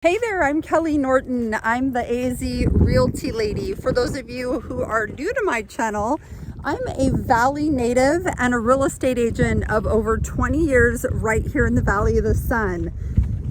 Hey there, I'm Kelley Norton. I'm the AZ Realty lady. For those of you who are new to my channel, I'm a Valley native and a real estate agent of over 20 years right here in the Valley of the Sun.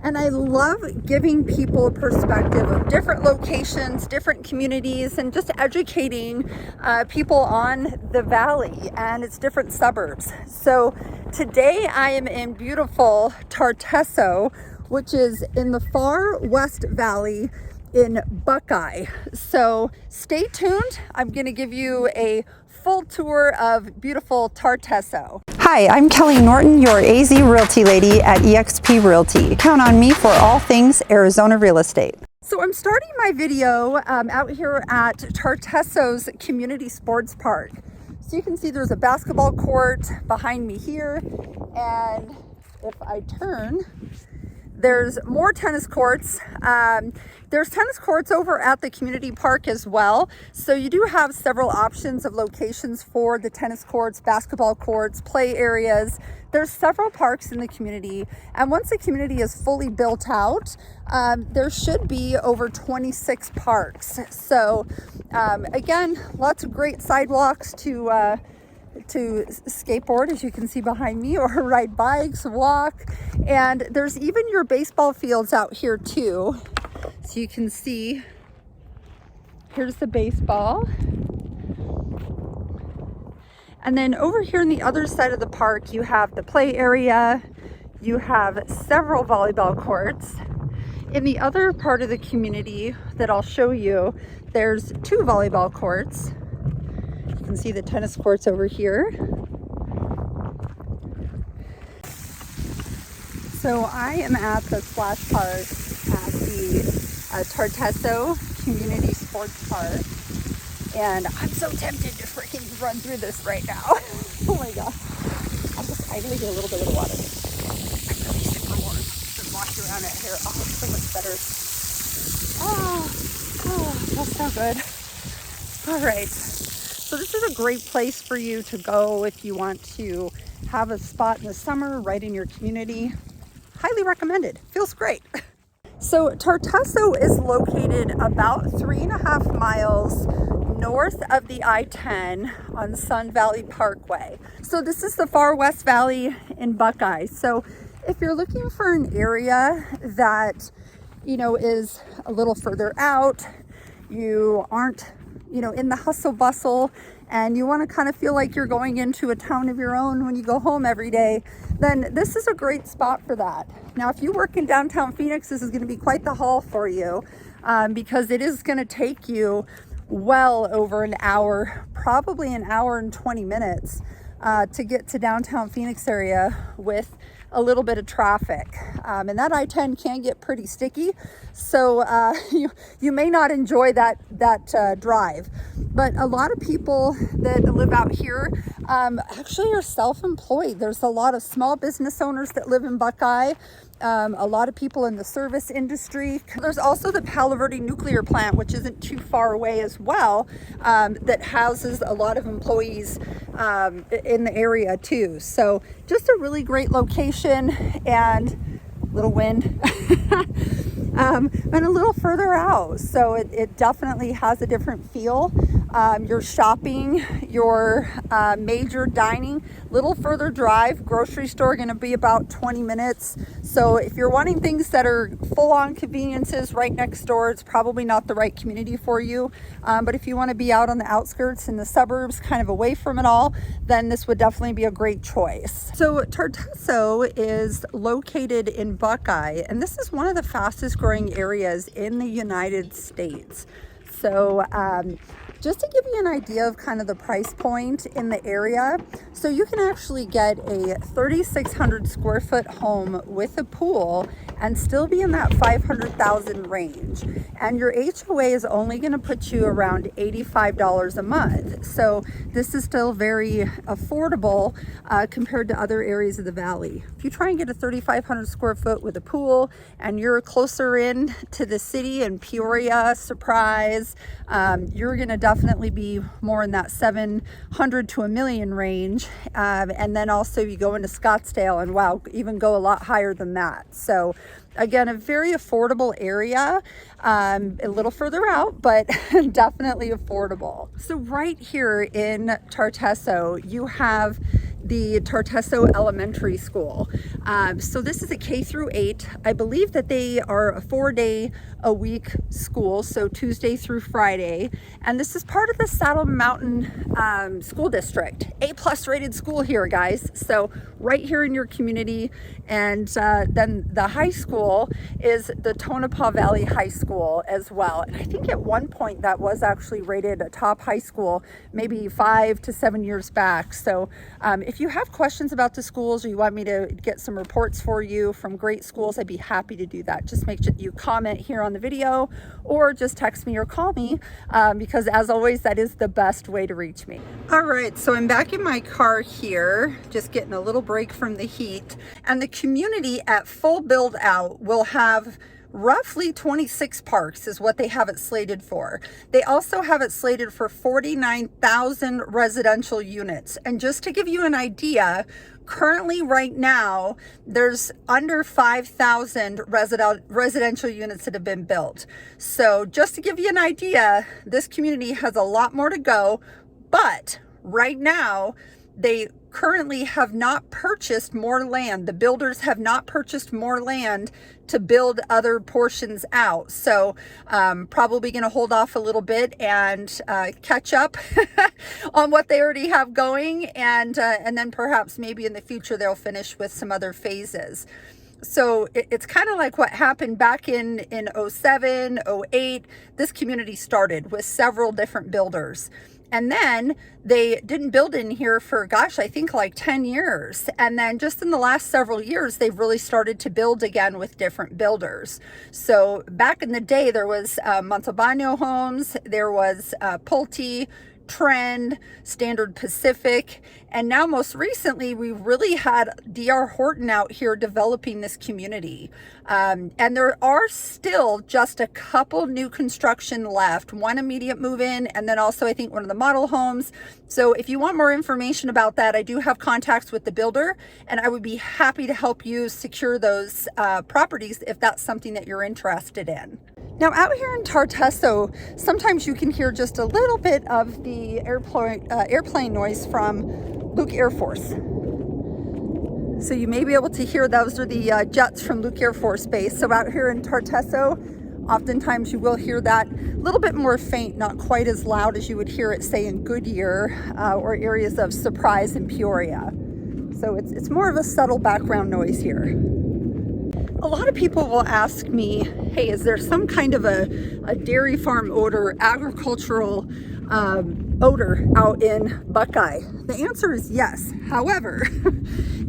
And I love giving people a perspective of different locations, different communities, and just educating people on the Valley and its different suburbs. So today I am in beautiful Tartesso, which is in the far West Valley in Buckeye. So stay tuned. I'm going to give you a full tour of beautiful Tartesso. Hi, I'm Kelley Norton, your AZ Realty lady at EXP Realty. Count on me for all things Arizona real estate. So I'm starting my video out here at Tartesso's Community Sports Park. So you can see there's a basketball court behind me here, and if I turn, there's more tennis courts. There's tennis courts over at the community park as well. So you do have several options of locations for the tennis courts, basketball courts, play areas. There's several parks in the community. And once the community is fully built out, there should be over 26 parks. So again, lots of great sidewalks to skateboard, as you can see behind me, or ride bikes, walk. And there's even your baseball fields out here too. So you can see, here's the baseball. And then over here on the other side of the park, you have the play area. You have several volleyball courts. In the other part of the community that I'll show you, there's 2 volleyball courts. You can see the tennis courts over here. So I am at the splash park at the Tartesso Community Sports Park, and I'm so tempted to freaking run through this right now. Oh my gosh. I need to get a little bit of the water. I'm really super warm. Just wash around it here. Oh, so much better. Oh, that's so good. All right. So this is a great place for you to go if you want to have a spot in the summer right in your community. Highly recommended. Feels great. So Tartesso is located about 3.5 miles north of the I-10 on Sun Valley Parkway. So this is the far West Valley in Buckeye. So if you're looking for an area that, is a little further out, you aren't, in the hustle bustle, and you want to kind of feel like you're going into a town of your own when you go home every day, then this is a great spot for that. Now, if you work in downtown Phoenix, this is going to be quite the haul for you because it is going to take you well over an hour, probably an hour and 20 minutes to get to downtown Phoenix area with a little bit of traffic. And that I-10 can get pretty sticky, so you may not enjoy that drive. But a lot of people that live out here actually are self-employed. There's a lot of small business owners that live in Buckeye. A lot of people in the service industry. There's also the Palo Verde nuclear plant, which isn't too far away as well, that houses a lot of employees in the area too. So just a really great location, and a little wind. And a little further out, so it definitely has a different feel. Your shopping, your major dining, little further drive. Grocery store going to be about 20 minutes. So if you're wanting things that are full-on conveniences right next door, it's probably not the right community for you. But if you want to be out on the outskirts in the suburbs, kind of away from it all, then this would definitely be a great choice. So Tartesso is located in Buckeye, and this is one of the fastest growing areas in the United States. So just to give you an idea of kind of the price point in the area, so you can actually get a 3,600 square foot home with a pool and still be in that 500,000 range. And your HOA is only going to put you around $85 a month. So this is still very affordable compared to other areas of the valley. If you try and get a 3,500 square foot with a pool and you're closer in to the city in Peoria, Surprise, you're going to definitely be more in that 700 to $1 million range. And then also you go into Scottsdale and wow, even go a lot higher than that. So again, a very affordable area, a little further out, but definitely affordable. So right here in Tartesso, you have the Tartesso Elementary School. So this is a K through 8. I believe that they are a 4-day-a-week school, so Tuesday through Friday. And this is part of the Saddle Mountain School District. A+ rated school here, guys. So right here in your community. And then the high school is the Tonopah Valley High School as well. And I think at one point that was actually rated a top high school, maybe 5 to 7 years back. So if you have questions about the schools, or you want me to get some reports for you from great schools, I'd be happy to do that. Just make sure you comment here on the video, or just text me or call me, because as always, that is the best way to reach me. All right, so I'm back in my car here, just getting a little break from the heat. And the community at full build out will have roughly 26 parks is what they have it slated for. They also have it slated for 49,000 residential units. And just to give you an idea, currently right now, there's under 5,000 residential units that have been built. So just to give you an idea, this community has a lot more to go, but right now, they currently have not purchased more land. The builders have not purchased more land to build other portions out. So probably going to hold off a little bit and catch up on what they already have going. And then perhaps maybe in the future, they'll finish with some other phases. So it's kind of like what happened back in 07, 08. This community started with several different builders. And then they didn't build in here for, gosh, I think like 10 years. And then just in the last several years, they've really started to build again with different builders. So back in the day, there was Montalbano Homes, there was Pulte, Trend, Standard Pacific, and now most recently we really had D.R. Horton out here developing this community. And there are still just a couple new construction left, one immediate move-in, and then also I think one of the model homes. So if you want more information about that, I do have contacts with the builder, and I would be happy to help you secure those properties if that's something that you're interested in. Now out here in Tartesso, sometimes you can hear just a little bit of the airplane noise from Luke Air Force. So you may be able to hear those are the jets from Luke Air Force Base. So out here in Tartesso, oftentimes you will hear that a little bit more faint, not quite as loud as you would hear it, say, in Goodyear or areas of Surprise and Peoria. So it's more of a subtle background noise here. A lot of people will ask me, hey, is there some kind of a dairy farm odor, agricultural odor out in Buckeye? The answer is yes. However,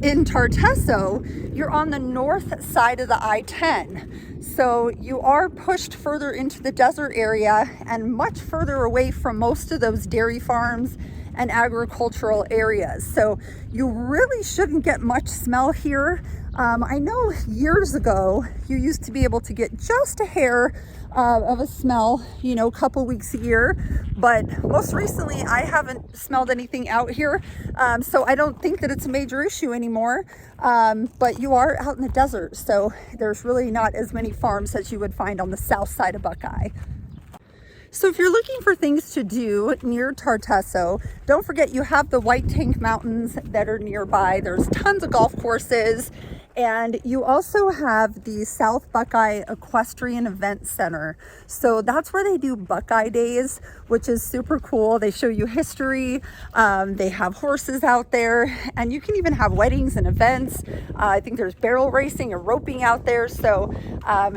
in Tartesso, you're on the north side of the I-10. So you are pushed further into the desert area and much further away from most of those dairy farms and agricultural areas. So you really shouldn't get much smell here. I know years ago, you used to be able to get just a hair of a smell, you know, a couple weeks a year, but most recently I haven't smelled anything out here. So I don't think that it's a major issue anymore, but you are out in the desert. So there's really not as many farms as you would find on the south side of Buckeye. So if you're looking for things to do near Tartesso, don't forget you have the White Tank Mountains that are nearby. There's tons of golf courses. And you also have the South Buckeye Equestrian Event Center. So that's where they do Buckeye Days, which is super cool. They show you history. They have horses out there, and you can even have weddings and events. I think there's barrel racing and roping out there. So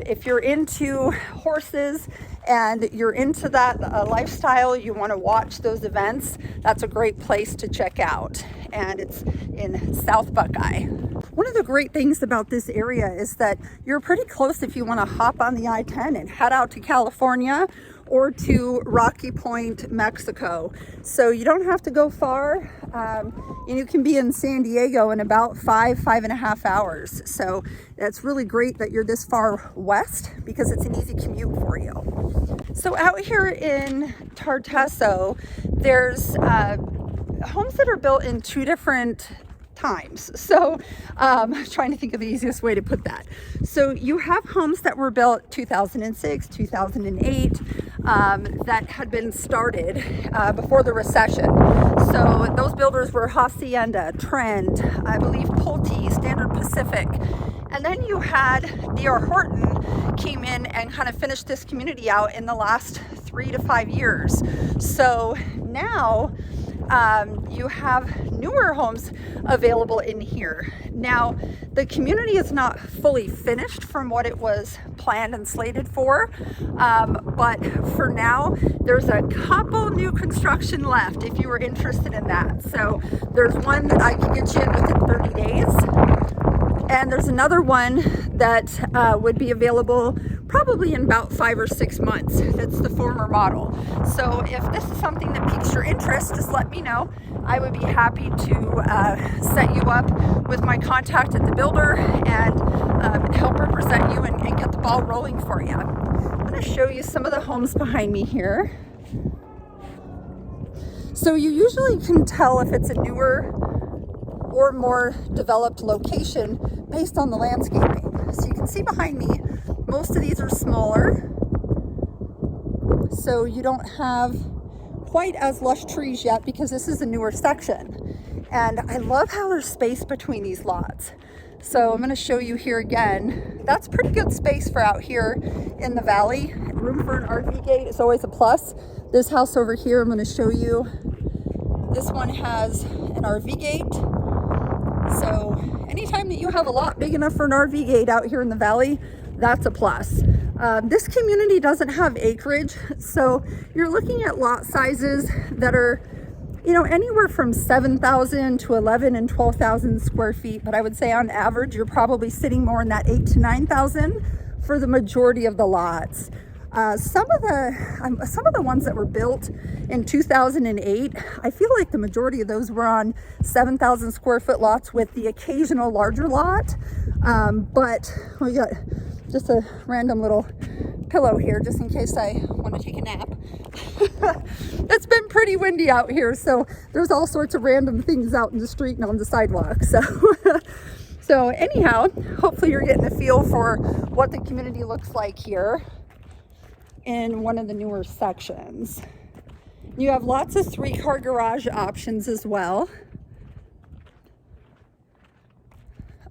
if you're into horses and you're into that lifestyle, you want to watch those events, that's a great place to check out. And it's in South Buckeye. One of the great things about this area is that you're pretty close if you want to hop on the I-10 and head out to California or to Rocky Point, Mexico. So you don't have to go far. And you can be in San Diego in about 5.5 hours. So that's really great that you're this far west because it's an easy commute for you. So out here in Tartesso, there's homes that are built in two different times. So trying to think of the easiest way to put that. So you have homes that were built 2006, 2008, that had been started before the recession. So those builders were Hacienda, Trend, I believe Pulte, Standard Pacific. And then you had D.R. Horton came in and kind of finished this community out in the last 3 to 5 years. So now you have newer homes available in here. Now, the community is not fully finished from what it was planned and slated for, but for now, there's a couple new construction left if you were interested in that. So there's one that I can get you in within 30 days. And there's another one that would be available probably in about 5 or 6 months. That's the former model. So if this is something that piques your interest, just let me know. I would be happy to set you up with my contact at the builder and help represent you and get the ball rolling for you. I'm going to show you some of the homes behind me here. So you usually can tell if it's a newer or more developed location based on the landscaping. So you can see behind me, most of these are smaller. So you don't have quite as lush trees yet because this is a newer section. And I love how there's space between these lots. So I'm going to show you here again. That's pretty good space for out here in the valley. Room for an RV gate is always a plus. This house over here, I'm going to show you. This one has an RV gate. So anytime that you have a lot big enough for an RV gate out here in the valley, that's a plus. This community doesn't have acreage, so you're looking at lot sizes that are, you know, anywhere from 7,000 to 11 and 12,000 square feet. But I would say on average, you're probably sitting more in that 8,000 to 9,000 for the majority of the lots. Some of the ones that were built in 2008, I feel like the majority of those were on 7,000 square foot lots with the occasional larger lot. But we got just a random little pillow here just in case I want to take a nap. It's been pretty windy out here, so there's all sorts of random things out in the street and on the sidewalk. So anyhow, hopefully you're getting a feel for what the community looks like here in one of the newer sections. You have lots of 3-car garage options as well.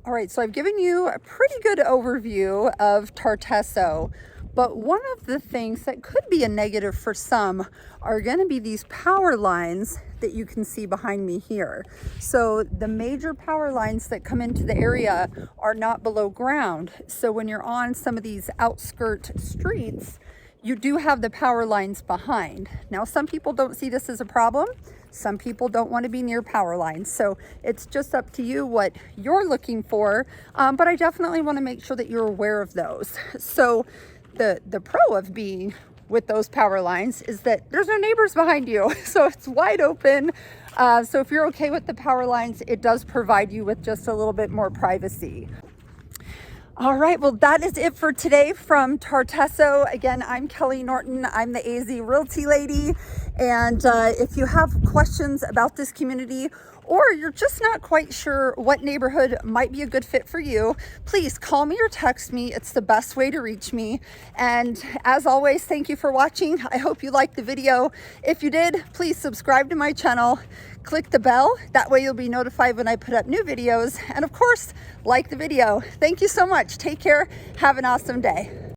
All right, so I've given you a pretty good overview of Tartesso, but one of the things that could be a negative for some are going to be these power lines that you can see behind me here. So the major power lines that come into the area are not below ground. So when you're on some of these outskirt streets, you do have the power lines behind. Now, some people don't see this as a problem. Some people don't want to be near power lines. So it's just up to you what you're looking for. But I definitely want to make sure that you're aware of those. So the pro of being with those power lines is that there's no neighbors behind you. So it's wide open. So if you're okay with the power lines, it does provide you with just a little bit more privacy. All right, well, that is it for today from Tartesso. Again, I'm Kelley Norton. I'm the AZ Realty lady. And if you have questions about this community, or you're just not quite sure what neighborhood might be a good fit for you, please call me or text me. It's the best way to reach me. And as always, thank you for watching. I hope you liked the video. If you did, please subscribe to my channel. Click the bell. That way you'll be notified when I put up new videos. And of course, like the video. Thank you so much. Take care. Have an awesome day.